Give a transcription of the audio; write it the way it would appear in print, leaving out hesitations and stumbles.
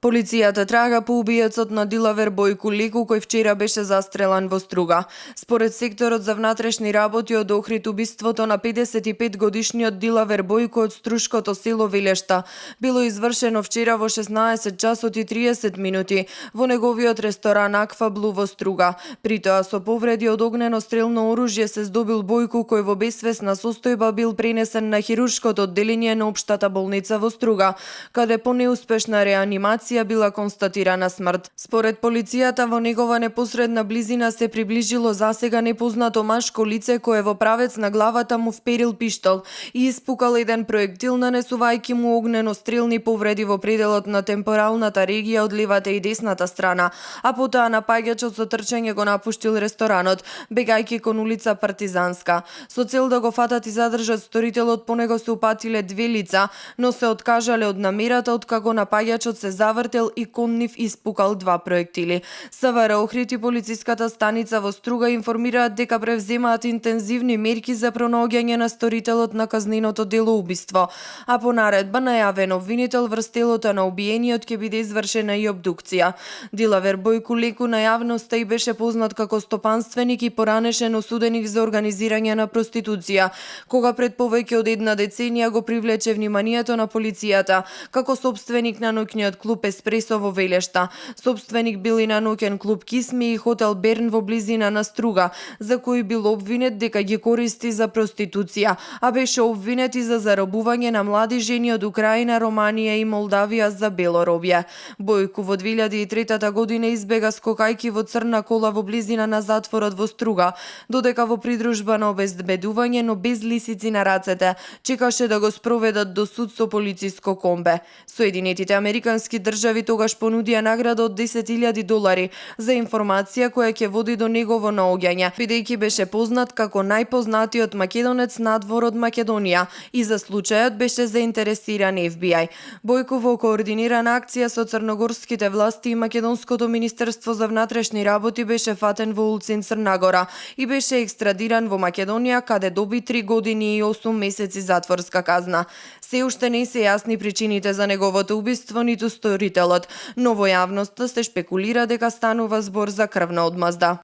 Полицијата трага по убиецот на дилавер Бојку Леку, кој вчера беше застрелан во Струга. Според секторот за внатрешни работи од Охрид, убиството на 55-годишниот дилавер Бојко од струшкото село Велешта било извршено вчера во 16 часот и 30 минути во неговиот ресторан Аква Блу во Струга. При тоа со повреди од огнено стрелно оружје се здобил Бојко, кој во безсвесна состојба бил пренесен на хируршкото одделение на општата болница во Струга, каде по неуспешна реанимација била констатирана смрт. Според полицијата, во негова непосредна близина се приближило засега непознато машко лице кое во правец на главата му вперил пиштол и испукал еден проектил, нанесувајќи му огнено стрелни повреди во пределот на темпоралната регија од левата и десната страна, а потоа напаѓачот со трчање го напуштил ресторанот, бегајќи кон улица Партизанска. Со цел да го фатат и задржат сторителот, по него се упатиле две лица, но се откажале од намерата, откако напаѓачот се завртел и кон нив испукал два проектили. СВР Охрид и полициската станица во Струга информираат дека превземаат интензивни мерки за пронаоѓање на сторителот на казненото дело убиство, а по наредба најавен обвинител врз телото на убиениот ќе биде извршена и обдукција. Дилавер Бојку Леку на јавноста и беше познат како стопанственик и поранешен осуденик за организирање на проституција, кога пред повеќе од една деценија го привлече вниманието на полицијата како собственик на ноќниот клуб Еспресо во Велешта. Собственик бил и на ноќен клуб Кисми и хотел Берн во близина на Струга, за кој бил обвинет дека ги користи за проституција, а беше обвинет и за заробување на млади жени од Украина, Романија и Молдавија за бело робје. Бојку во 2003 година избега скокајки во црна кола во близина на затворот во Струга, додека во придружба на обезбедување, но без лисици на рацете, чекаше да го спроведат до суд со полициско комбе. Соединетите американски држави тогаш понудија награда од $10,000 за информација која ќе води до негово наоѓање, бидејќи беше познат како најпознатиот македонец надвор од Македонија и за случајот беше заинтересиран FBI. Бојко во координирана акција со црногорските власти и Македонското министерство за внатрешни работи беше фатен во Улцин, Црна Гора и беше екстрадиран во Македонија, каде доби 3 години и 8 месеци затворска казна. Се уште не се јасни причините за неговото убиство ниту сторителот, но во јавноста се шпекулира дека станува збор за крвна одмазда.